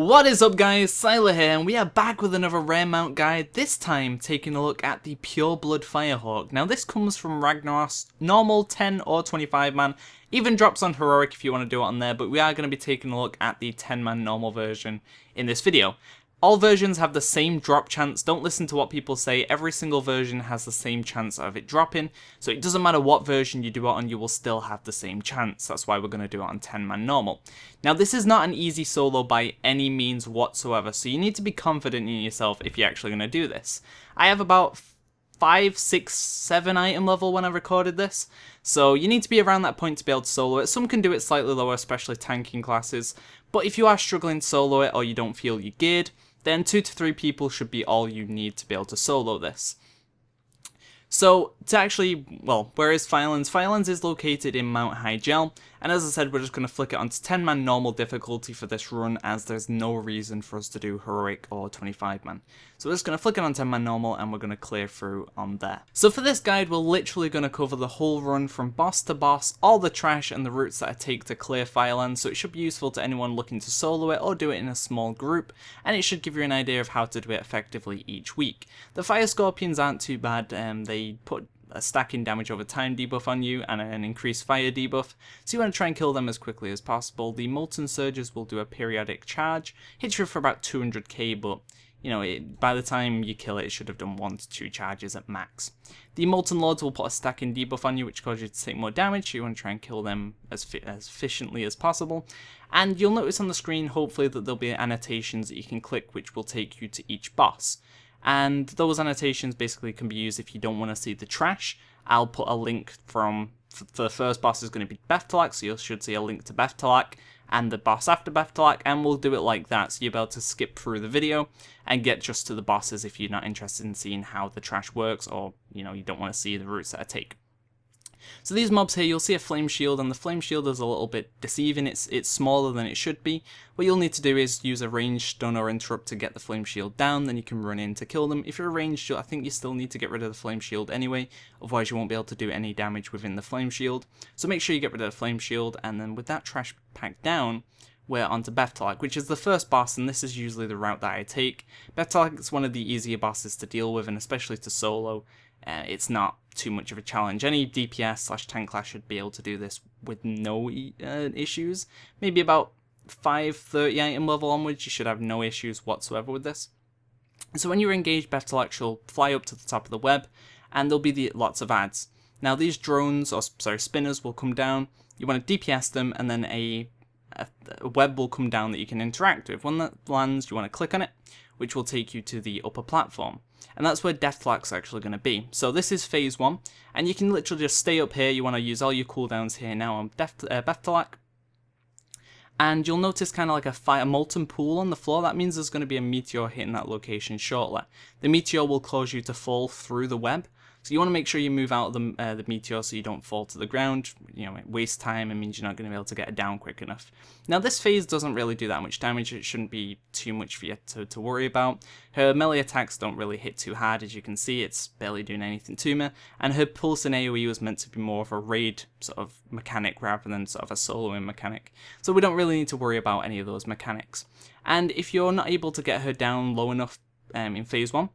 What is up guys, Syiler here, and we are back with another rare mount guide, this time taking a look at the Pureblood Firehawk. Now this comes from Ragnaros, normal 10 or 25 man, even drops on heroic if you want to do it on there, but we are going to be taking a look at the 10 man normal version in this video. All versions have the same drop chance. Don't listen to what people say. Every single version has the same chance of it dropping. So it doesn't matter what version you do it on, you will still have the same chance. That's why we're going to do it on 10-man normal. Now this is not an easy solo by any means whatsoever. So you need to be confident in yourself if you're actually going to do this. I have about 5, 6, 7 item level when I recorded this. So you need to be around that point to be able to solo it. Some can do it slightly lower, especially tanking classes. But if you are struggling to solo it or you don't feel you're geared, then 2 to 3 people should be all you need to be able to solo this. So, to actually, well, where is Firelands? Firelands is located in Mount Hyjal, and as I said, we're just going to flick it onto 10-man normal difficulty for this run, as there's no reason for us to do heroic or 25-man. So we're just going to flick it on 10-man normal, and we're going to clear through on there. So for this guide, we're literally going to cover the whole run from boss to boss, all the trash and the routes that I take to clear Firelands, so it should be useful to anyone looking to solo it or do it in a small group, and it should give you an idea of how to do it effectively each week. The Fire Scorpions aren't too bad, they put a stacking damage over time debuff on you and an increased fire debuff, so you want to try and kill them as quickly as possible. The Molten Surges will do a periodic charge, hits you for about 200k, but you know, by the time you kill it, it should have done 1 to 2 charges at max. The Molten Lords will put a stacking debuff on you, which causes you to take more damage, so you want to try and kill them as efficiently as possible. And you'll notice on the screen, hopefully, that there'll be annotations that you can click, which will take you to each boss. And those annotations basically can be used if you don't want to see the trash. I'll put a link for the first boss is going to be Beth'tilac, so you should see a link to Beth'tilac and the boss after Beth'tilac, and we'll do it like that, so you'll be able to skip through the video and get just to the bosses if you're not interested in seeing how the trash works, or you know, you don't want to see the routes that I take. So these mobs here, you'll see a flame shield, and the flame shield is a little bit deceiving. It's smaller than it should be. What you'll need to do is use a ranged stun or interrupt to get the flame shield down, then you can run in to kill them. If you're a ranged, I think you still need to get rid of the flame shield anyway, otherwise you won't be able to do any damage within the flame shield. So make sure you get rid of the flame shield, and then with that trash packed down, we're onto Beth'tilac, which is the first boss, and this is usually the route that I take. Beth'tilac is one of the easier bosses to deal with, and especially to solo. It's not too much of a challenge. Any DPS / tank class should be able to do this with no issues. Maybe about 530 item level onwards, you should have no issues whatsoever with this. So when you're engaged, Beth'tilac will fly up to the top of the web, and there'll be lots of ads. Now these drones, or sorry, spinners will come down. You want to DPS them, and then a web will come down that you can interact with. When that lands, you want to click on it, which will take you to the upper platform. And that's where Beth'tilac's actually going to be. So this is phase 1, and you can literally just stay up here. You want to use all your cooldowns here now on Beth'tilac. And you'll notice kind of like a molten pool on the floor. That means there's going to be a meteor hitting that location shortly. The meteor will cause you to fall through the web. So you want to make sure you move out of the meteor so you don't fall to the ground. You know, it wastes time and means you're not going to be able to get it down quick enough. Now this phase doesn't really do that much damage. It shouldn't be too much for you to worry about. Her melee attacks don't really hit too hard, as you can see. It's barely doing anything to me. And her pulse in AoE was meant to be more of a raid sort of mechanic rather than sort of a soloing mechanic. So we don't really need to worry about any of those mechanics. And if you're not able to get her down low enough in phase 1,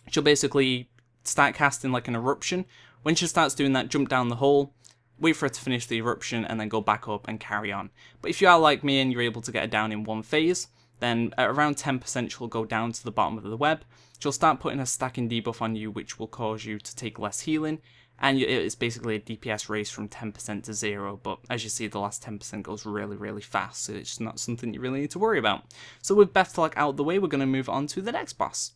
she'll basically start casting like an eruption. When she starts doing that, jump down the hole, wait for her to finish the eruption, and then go back up and carry on. But if you are like me and you're able to get her down in one phase, then at around 10% she'll go down to the bottom of the web. She'll start putting a stacking debuff on you, which will cause you to take less healing, and it's basically a DPS race from 10% to 0, but as you see, the last 10% goes really, really fast, so it's not something you really need to worry about. So with Beth'tilac out of the way, we're going to move on to the next boss.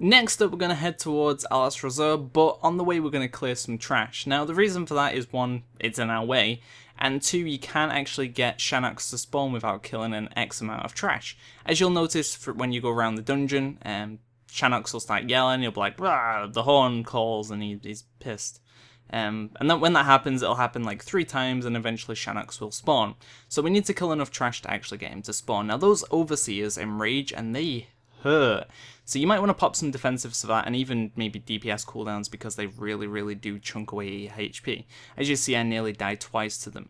Next up, we're going to head towards Alysrazor, but on the way we're going to clear some trash. Now the reason for that is 1, it's in our way, and 2, you can't actually get Shannox to spawn without killing an X amount of trash. As you'll notice when you go around the dungeon, Shannox will start yelling, he'll be like, "Rah!" The horn calls, and he's pissed. And then when that happens, it'll happen like 3 times, and eventually Shannox will spawn. So we need to kill enough trash to actually get him to spawn. Now those overseers enrage, and they hurt. So you might want to pop some defensives for that, and even maybe DPS cooldowns, because they really, really do chunk away your HP. As you see, I nearly died twice to them.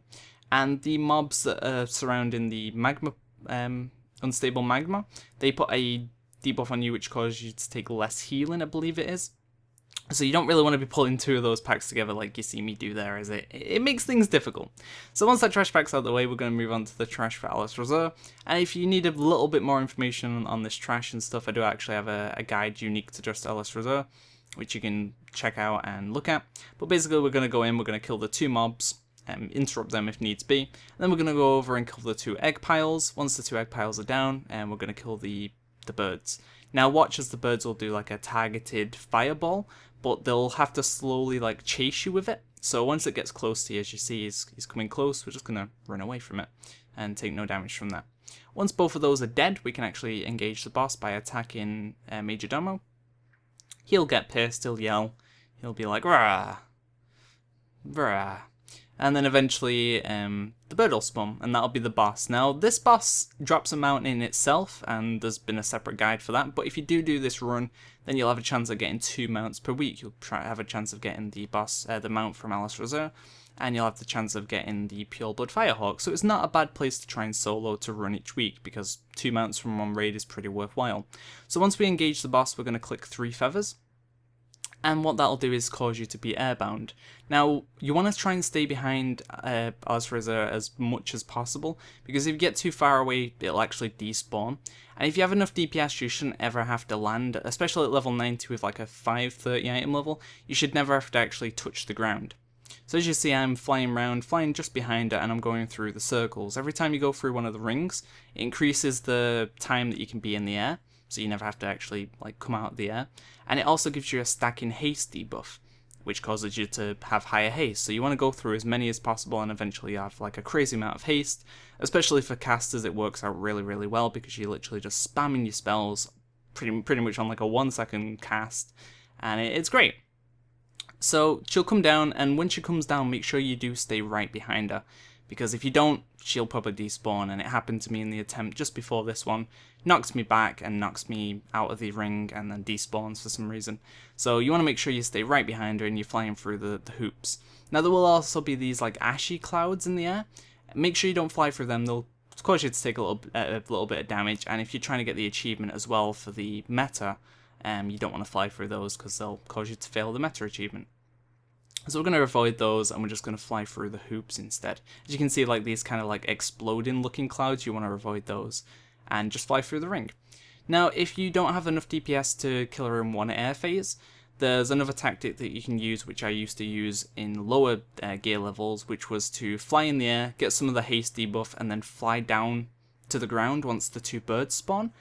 And the mobs that are surrounding the magma Unstable Magma. They put a debuff on you which causes you to take less healing, I believe it is. So you don't really want to be pulling two of those packs together like you see me do there, as it makes things difficult. So once that trash pack's out of the way, we're going to move on to the trash for Alysrazor. And if you need a little bit more information on this trash and stuff, I do actually have a guide unique to just Alysrazor, which you can check out and look at. But basically we're going to go in, we're going to kill the two mobs, interrupt them if needs be. And then we're going to go over and kill the two egg piles. Once the two egg piles are down, and we're going to kill the birds. Now watch as the birds will do like a targeted fireball, but they'll have to slowly like chase you with it. So once it gets close to you, as you see he's coming close, we're just going to run away from it and take no damage from that. Once both of those are dead, we can actually engage the boss by attacking Majordomo. He'll get pissed, he'll yell, he'll be like, rah, rah. And then eventually the bird will spawn, and that'll be the boss. Now, this boss drops a mount in itself, and there's been a separate guide for that. But if you do this run, then you'll have a chance of getting 2 mounts per week. You'll have a chance of getting the boss, the mount from Alysrazor, and you'll have the chance of getting the Pureblood Firehawk. So it's not a bad place to try and solo to run each week, because 2 mounts from one raid is pretty worthwhile. So once we engage the boss, we're going to click 3 feathers. And what that'll do is cause you to be airbound. Now, you want to try and stay behind Alysrazor as much as possible, because if you get too far away, it'll actually despawn. And if you have enough DPS, you shouldn't ever have to land, especially at level 90 with like a 530 item level, you should never have to actually touch the ground. So as you see, I'm flying around, flying just behind it, and I'm going through the circles. Every time you go through one of the rings, it increases the time that you can be in the air. So you never have to actually like come out of the air. And it also gives you a stacking haste debuff, which causes you to have higher haste. So you want to go through as many as possible, and eventually you have like a crazy amount of haste. Especially for casters, it works out really, really well, because you're literally just spamming your spells pretty much on like a 1 second cast, and it's great. So she'll come down, and when she comes down, make sure you do stay right behind her, because if you don't, she'll probably despawn. And it happened to me in the attempt just before this one. Knocks me back and knocks me out of the ring, and then despawns for some reason. So you want to make sure you stay right behind her and you're flying through the hoops. Now there will also be these like ashy clouds in the air. Make sure you don't fly through them, they'll cause you to take a little bit of damage. And if you're trying to get the achievement as well for the meta, you don't want to fly through those, because they'll cause you to fail the meta achievement. So we're going to avoid those, and we're just going to fly through the hoops instead. As you can see, like these kind of like exploding looking clouds, you want to avoid those and just fly through the ring. Now, if you don't have enough DPS to kill her in one air phase, there's another tactic that you can use, which I used to use in lower gear levels, which was to fly in the air, get some of the haste debuff, and then fly down to the ground once the 2 birds spawn.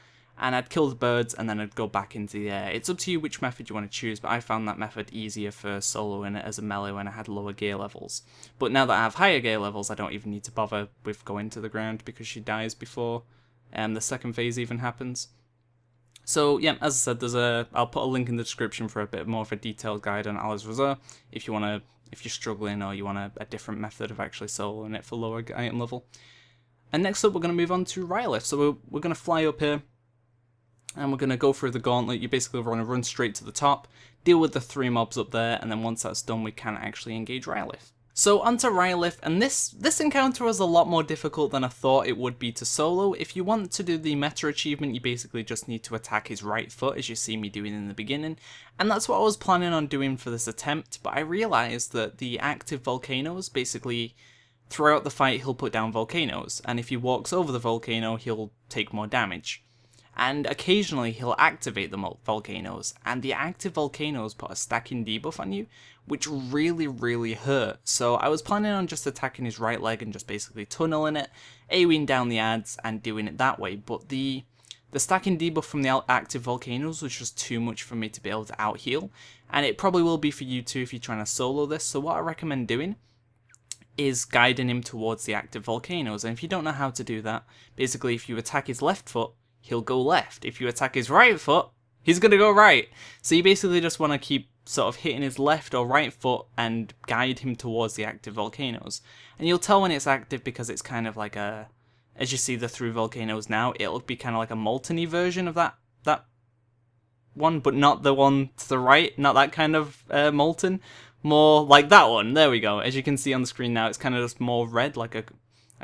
And I'd kill the birds, and then I'd go back into the air. It's up to you which method you want to choose, but I found that method easier for soloing it as a melee when I had lower gear levels. But now that I have higher gear levels, I don't even need to bother with going to the ground, because she dies before the second phase even happens. So yeah, as I said, I'll put a link in the description for a bit more of a detailed guide on Alysrazor if you're struggling, or you want a different method of actually soloing it for lower item level. And next up, we're going to move on to Rhyolith. So we're going to fly up here, and we're going to go through the gauntlet. You basically want to run straight to the top, deal with the 3 mobs up there, and then once that's done, we can actually engage Rhyolith. So onto Rhyolith, and this encounter was a lot more difficult than I thought it would be to solo. If you want to do the meta achievement, you basically just need to attack his right foot, as you see me doing in the beginning, and that's what I was planning on doing for this attempt, but I realised that the active volcanoes, basically throughout the fight he'll put down volcanoes, and if he walks over the volcano he'll take more damage. And occasionally he'll activate the volcanoes, and the active volcanoes put a stacking debuff on you, which really, really hurt. So I was planning on just attacking his right leg and just basically tunneling it, AoEing down the ads and doing it that way, but the stacking debuff from the active volcanoes was just too much for me to be able to out heal, and it probably will be for you too if you're trying to solo this. So what I recommend doing is guiding him towards the active volcanoes, and if you don't know how to do that, basically if you attack his left foot, he'll go left. If you attack his right foot, he's going to go right. So you basically just want to keep sort of hitting his left or right foot and guide him towards the active volcanoes. And you'll tell when it's active because it's kind of like as you see the through volcanoes now, it'll be kind of like a molten-y version of that one, but not the one to the right, not that kind of molten. More like that one. There we go. As you can see on the screen now, it's kind of just more red, like a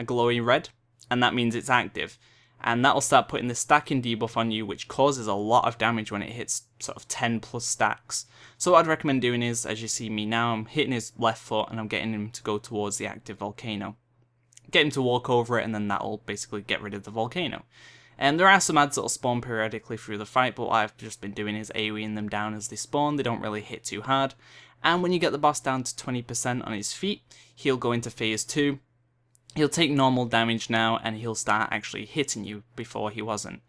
glowy red, and that means it's active. and that'll start putting the stacking debuff on you, which causes a lot of damage when it hits sort of 10 plus stacks. So what I'd recommend doing is, as you see me now, I'm hitting his left foot and I'm getting him to go towards the active volcano. Get him to walk over it, and then that'll basically get rid of the volcano. And there are some ads that'll spawn periodically through the fight, but what I've just been doing is AoEing them down as they spawn. They don't really hit too hard. And when you get the boss down to 20% on his feet, he'll go into phase 2. He'll take normal damage now, and he'll start actually hitting you. Before he wasn't.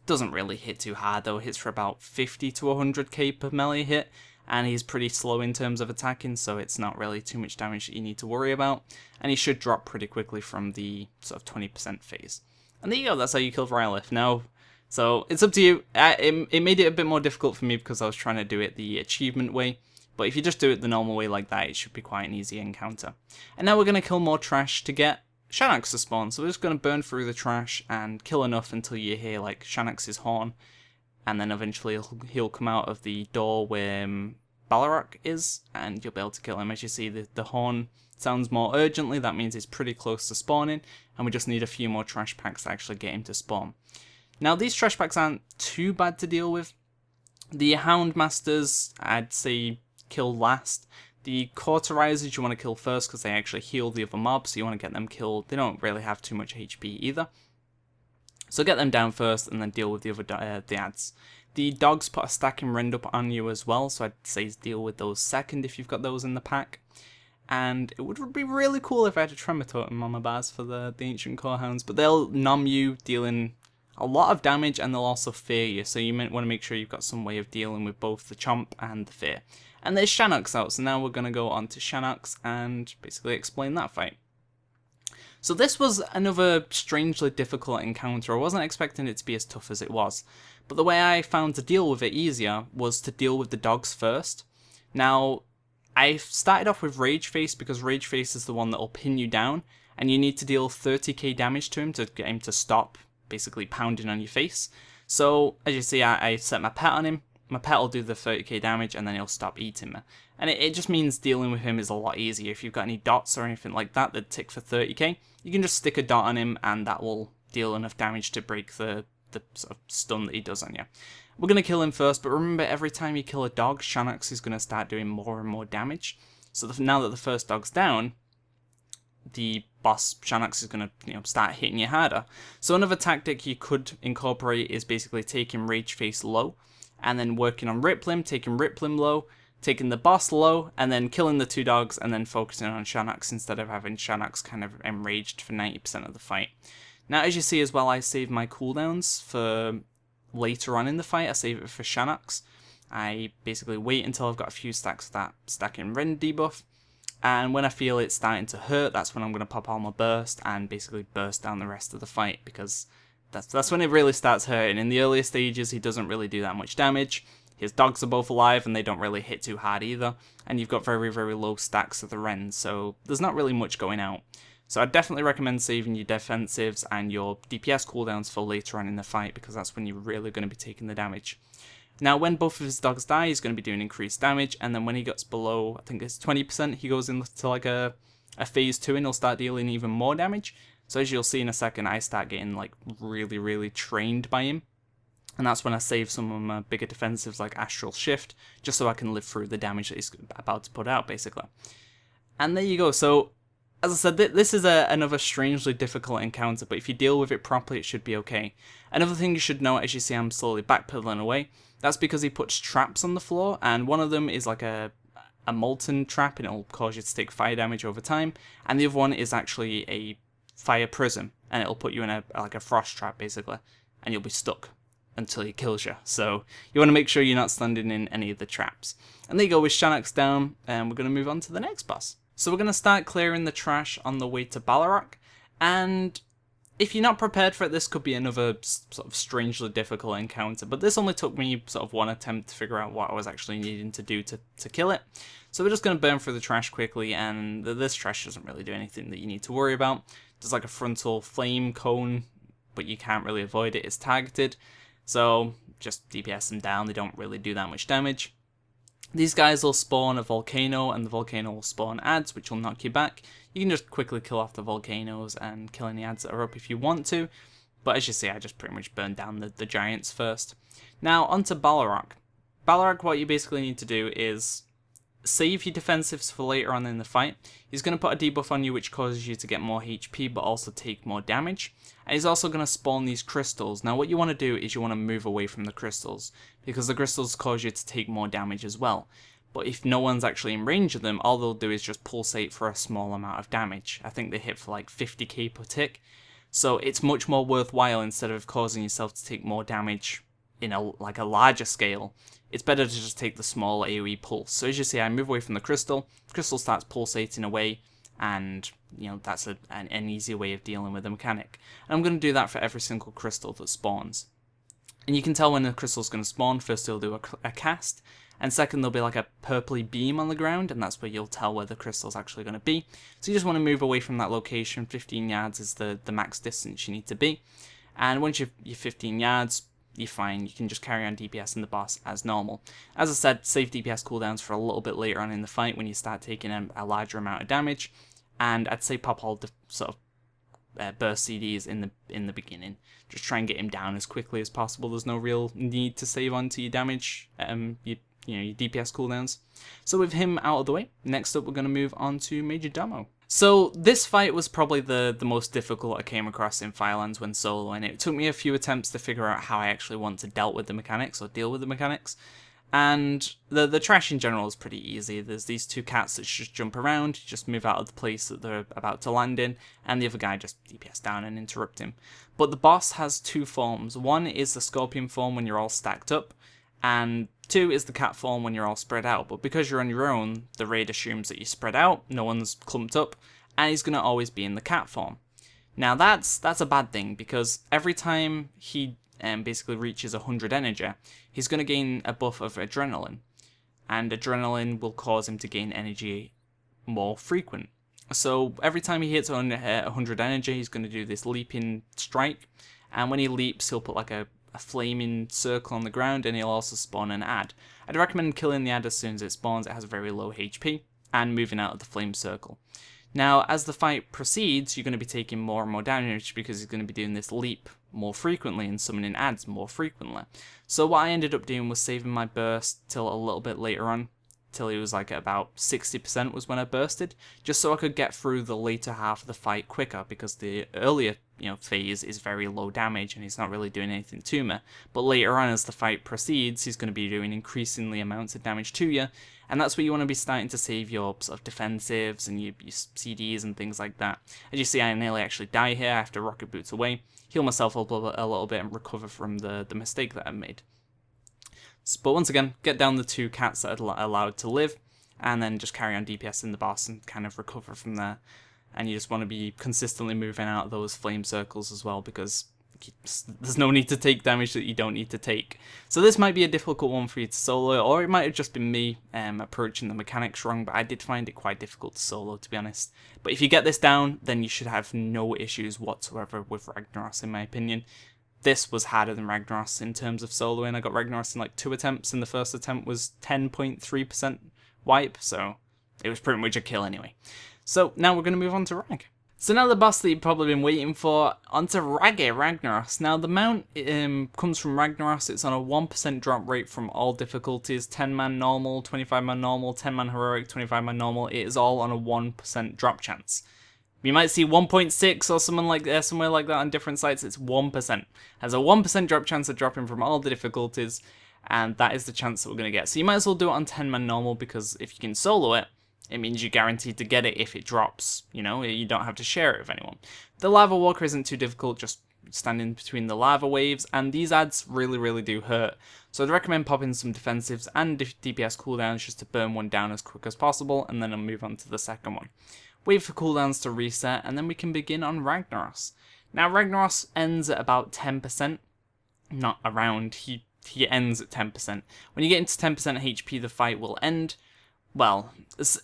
Doesn't really hit too hard though, hits for about 50 to 100k per melee hit, and he's pretty slow in terms of attacking, so it's not really too much damage that you need to worry about, and he should drop pretty quickly from the sort of 20% phase. And there you go, that's how you kill Rhyolith. Now, so it's up to you. It made it a bit more difficult for me because I was trying to do it the achievement way, but if you just do it the normal way like that, it should be quite an easy encounter. And now we're going to kill more trash to get Shannox to spawn, so we're just going to burn through the trash and kill enough until you hear like Shannox's horn, and then eventually he'll come out of the door where Baleroc is, and you'll be able to kill him. As you see, the horn sounds more urgently, that means he's pretty close to spawning, and we just need a few more trash packs to actually get him to spawn. Now these trash packs aren't too bad to deal with. The Houndmasters, I'd say kill last. The Cauterizers you want to kill first because they actually heal the other mobs, so you want to get them killed. They don't really have too much HP either. So get them down first and then deal with the other the ads. The dogs put a stacking rend up on you as well, so I'd say deal with those second if you've got those in the pack. And it would be really cool if I had a Tremor Totem on my bars for the Ancient Core Hounds, but they'll numb you, dealing a lot of damage, and they'll also fear you, so you might want to make sure you've got some way of dealing with both the Chomp and the fear. And there's Shannox out, so now we're going to go on to Shannox and basically explain that fight. So this was another strangely difficult encounter. I wasn't expecting it to be as tough as it was, but the way I found to deal with it easier was to deal with the dogs first. Now, I started off with Rage Face because Rage Face is the one that will pin you down, and you need to deal 30k damage to him to get him to stop basically pounding on your face. So, as you see, I set my pet on him. My pet will do the 30k damage and then he'll stop eating me. And it just means dealing with him is a lot easier. If you've got any dots or anything like that that tick for 30k, you can just stick a dot on him and that will deal enough damage to break the sort of stun that he does on you. We're going to kill him first, but remember every time you kill a dog, Shannox is going to start doing more and more damage. So now that the first dog's down, the boss Shannox is going to start hitting you harder. So another tactic you could incorporate is basically taking Rage Face low, and then working on Riplim, taking Riplim low, taking the boss low, and then killing the two dogs, and then focusing on Shannox instead of having Shannox kind of enraged for 90% of the fight. Now, as you see as well, I save my cooldowns for later on in the fight. I save it for Shannox. I basically wait until I've got a few stacks of that stacking rend debuff, and when I feel it's starting to hurt, that's when I'm going to pop on my burst and basically burst down the rest of the fight, because that's when it really starts hurting. In the earlier stages, he doesn't really do that much damage. His dogs are both alive, and they don't really hit too hard either. And you've got very, very low stacks of the Rend, so there's not really much going out. So I'd definitely recommend saving your defensives and your DPS cooldowns for later on in the fight, because that's when you're really going to be taking the damage. Now, when both of his dogs die, he's going to be doing increased damage, and then when he gets below, I think it's 20%, he goes into like a phase 2, and he'll start dealing even more damage. So as you'll see in a second, I start getting like really, really trained by him. And that's when I save some of my bigger defensives like Astral Shift, just so I can live through the damage that he's about to put out, basically. And there you go. So, as I said, this is another strangely difficult encounter, but if you deal with it properly, it should be okay. Another thing you should know, as you see I'm slowly backpedaling away, that's because he puts traps on the floor, and one of them is like a molten trap, and it'll cause you to take fire damage over time, and the other one is actually a fire prism, and it'll put you in like a frost trap, basically, and you'll be stuck until he kills you. So you want to make sure you're not standing in any of the traps. And there you go with Shannox down, and we're going to move on to the next boss. So we're going to start clearing the trash on the way to Baleroc, and if you're not prepared for it, this could be another sort of strangely difficult encounter, but this only took me sort of one attempt to figure out what I was actually needing to do to kill it. So we're just going to burn through the trash quickly, and this trash doesn't really do anything that you need to worry about. There's like a frontal flame cone, but you can't really avoid it, it's targeted. So just DPS them down, they don't really do that much damage. These guys will spawn a volcano, and the volcano will spawn ads, which will knock you back. You can just quickly kill off the volcanoes and kill any ads that are up if you want to. But as you see, I just pretty much burned down the giants first. Now, onto Baleroc. Baleroc, what you basically need to do is save your defensives for later on in the fight. He's going to put a debuff on you which causes you to get more HP but also take more damage. And he's also going to spawn these crystals. Now what you want to do is you want to move away from the crystals, because the crystals cause you to take more damage as well. But if no one's actually in range of them, all they'll do is just pulsate for a small amount of damage. I think they hit for like 50k per tick. So it's much more worthwhile, instead of causing yourself to take more damage in a larger scale, it's better to just take the small AoE pulse. So as you see, I move away from the crystal starts pulsating away, and that's an easy way of dealing with the mechanic. And I'm going to do that for every single crystal that spawns. And you can tell when the crystal's going to spawn. First it'll do a cast, and second there'll be like a purpley beam on the ground, and that's where you'll tell where the crystal's actually going to be. So you just want to move away from that location. 15 yards is the max distance you need to be. And once you're 15 yards, you're fine. You can just carry on DPS in the boss as normal. As I said, save DPS cooldowns for a little bit later on in the fight when you start taking a larger amount of damage. And I'd say pop all the sort of burst CDs in the beginning. Just try and get him down as quickly as possible. There's no real need to save onto your damage, your DPS cooldowns. So with him out of the way, next up we're going to move on to Majordomo. So this fight was probably the most difficult I came across in Firelands when soloing. It took me a few attempts to figure out how I actually want to deal with the mechanics. And the trash in general is pretty easy. There's these two cats that just jump around, just move out of the place that they're about to land in, and the other guy just DPS down and interrupt him. But the boss has two forms. One is the scorpion form when you're all stacked up, and two is the cat form when you're all spread out. But because you're on your own, the raid assumes that you're spread out, no one's clumped up, and he's going to always be in the cat form. Now that's a bad thing, because every time he basically reaches 100 energy, he's going to gain a buff of adrenaline, and adrenaline will cause him to gain energy more frequent. So every time he hits 100 energy, he's going to do this leaping strike, and when he leaps, he'll put like a flaming circle on the ground, and he'll also spawn an ad. I'd recommend killing the ad as soon as it spawns. It has very low HP, and moving out of the flame circle. Now, as the fight proceeds, you're going to be taking more and more damage, because he's going to be doing this leap more frequently and summoning ads more frequently. So what I ended up doing was saving my burst till a little bit later on, till he was like at about 60% was when I bursted, just so I could get through the later half of the fight quicker, because the earlier phase is very low damage and he's not really doing anything to me. But later on, as the fight proceeds, he's going to be doing increasingly amounts of damage to you, and that's where you want to be starting to save your sort of defensives and your CDs and things like that. As you see, I nearly actually die here. I have to rocket boots away, heal myself up a little bit, and recover from the mistake that I made. But once again, get down the two cats that are allowed to live, and then just carry on DPS in the boss and kind of recover from there. And you just want to be consistently moving out of those flame circles as well, because there's no need to take damage that you don't need to take. So this might be a difficult one for you to solo, or it might have just been me approaching the mechanics wrong, but I did find it quite difficult to solo, to be honest. But if you get this down, then you should have no issues whatsoever with Ragnaros, in my opinion. This was harder than Ragnaros in terms of soloing. I got Ragnaros in like 2 attempts, and the first attempt was 10.3% wipe, so it was pretty much a kill anyway. So now we're going to move on to Rag. So now the boss that you've probably been waiting for, onto Ragnaros. Now the mount comes from Ragnaros. It's on a 1% drop rate from all difficulties: 10-man normal, 25-man normal, 10-man heroic, 25-man normal. It is all on a 1% drop chance. You might see 1.6 or somewhere like that on different sites. It's 1%. Has a 1% drop chance of dropping from all the difficulties, and that is the chance that we're going to get. So you might as well do it on 10-man normal, because if you can solo it, it means you're guaranteed to get it if it drops. You don't have to share it with anyone. The Lava Walker isn't too difficult, just standing between the lava waves, and these ads really do hurt. So I'd recommend popping some defensives and DPS cooldowns just to burn one down as quick as possible, and then I'll move on to the second one. Wait for cooldowns to reset, and then we can begin on Ragnaros. Now Ragnaros ends at about 10%, not around, he ends at 10%. When you get into 10% HP, the fight will end. Well,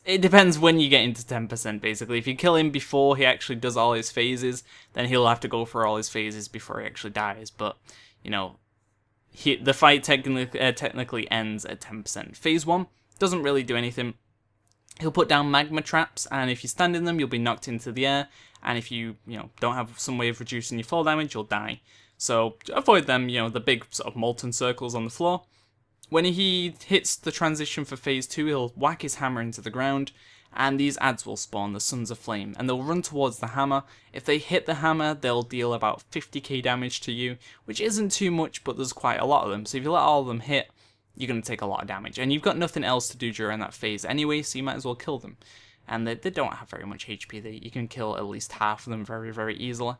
it depends when you get into 10%, basically. If you kill him before he actually does all his phases, then he'll have to go for all his phases before he actually dies. But, the fight technically ends at 10%. Phase 1 doesn't really do anything. He'll put down magma traps, and if you stand in them, you'll be knocked into the air, and if you, don't have some way of reducing your fall damage, you'll die. So avoid them, the big sort of molten circles on the floor. When he hits the transition for phase 2, he'll whack his hammer into the ground, and these adds will spawn, the Sons of Flame, and they'll run towards the hammer. If they hit the hammer, they'll deal about 50k damage to you, which isn't too much, but there's quite a lot of them, so if you let all of them hit, you're going to take a lot of damage, and you've got nothing else to do during that phase anyway, so you might as well kill them. And they don't have very much HP, you can kill at least half of them very, very easily.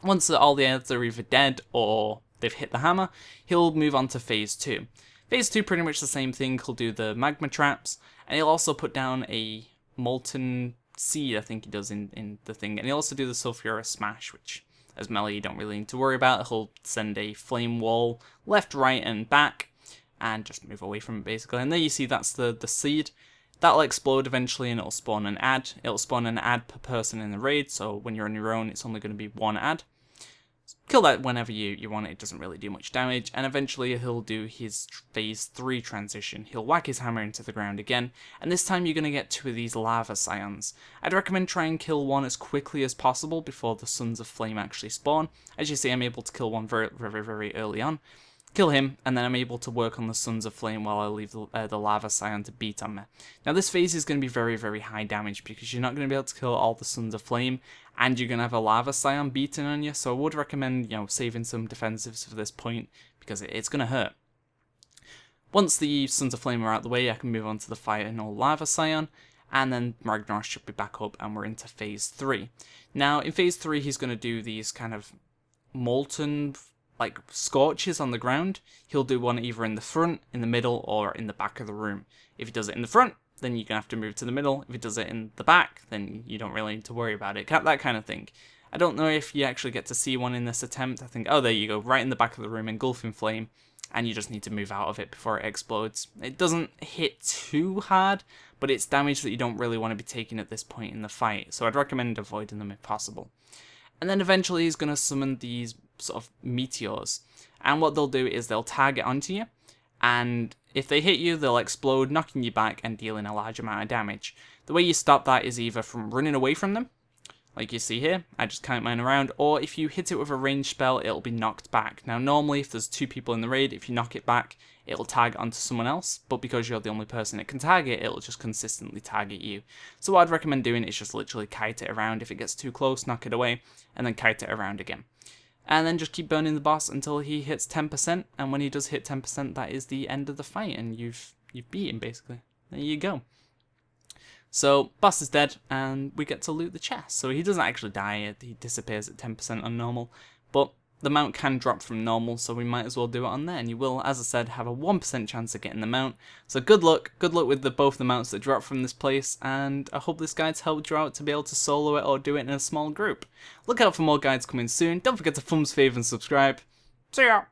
Once all the adds are either dead or they've hit the hammer, he'll move on to phase 2. Phase 2, pretty much the same thing, he'll do the magma traps, and he'll also put down a molten seed, I think he does in the thing, and he'll also do the sulfurous smash, which as melee you don't really need to worry about. He'll send a flame wall left, right, and back, and just move away from it basically. And there you see that's the seed. That'll explode eventually and it'll spawn an ad. It'll spawn an ad per person in the raid, so when you're on your own it's only going to be one ad. Kill that whenever you want it doesn't really do much damage, and eventually he'll do his phase 3 transition. He'll whack his hammer into the ground again, and this time you're going to get 2 of these lava scions. I'd recommend try and kill one as quickly as possible before the Sons of Flame actually spawn. As you see, I'm able to kill one very, very, very early on. Kill him, and then I'm able to work on the Sons of Flame while I leave the Lava Scion to beat on me. Now this phase is going to be very, very high damage because you're not going to be able to kill all the Sons of Flame, and you're going to have a Lava Scion beating on you, so I would recommend, saving some defensives for this point, because it's going to hurt. Once the Sons of Flame are out of the way, I can move on to the final Lava Scion, and then Ragnaros should be back up, and we're into phase 3. Now, in phase 3, he's going to do these kind of molten scorches on the ground. He'll do one either in the front, in the middle, or in the back of the room. If he does it in the front, then you're going to have to move to the middle. If he does it in the back, then you don't really need to worry about it. That kind of thing. I don't know if you actually get to see one in this attempt. I think, oh, there you go, right in the back of the room, engulfing flame, and you just need to move out of it before it explodes. It doesn't hit too hard, but it's damage that you don't really want to be taking at this point in the fight, so I'd recommend avoiding them if possible. And then eventually he's going to summon these sort of meteors, and what they'll do is they'll target onto you, and if they hit you they'll explode, knocking you back and dealing a large amount of damage. The way you stop that is either from running away from them, like you see here, I just count mine around, or if you hit it with a ranged spell it'll be knocked back. Now normally if there's 2 people in the raid, if you knock it back it'll target onto someone else, but because you're the only person it can target, it'll just consistently target you. So what I'd recommend doing is just literally kite it around. If it gets too close, knock it away, and then kite it around again. And then just keep burning the boss until he hits 10%, and when he does hit 10%, that is the end of the fight, and you've beat him, basically. There you go. So, boss is dead, and we get to loot the chest. So he doesn't actually die, he disappears at 10% on normal, but the mount can drop from normal, so we might as well do it on there, and you will, as I said, have a 1% chance of getting the mount. So good luck with both the mounts that drop from this place, and I hope this guide's helped you out to be able to solo it or do it in a small group. Look out for more guides coming soon. Don't forget to thumbs, fave, and subscribe. See ya!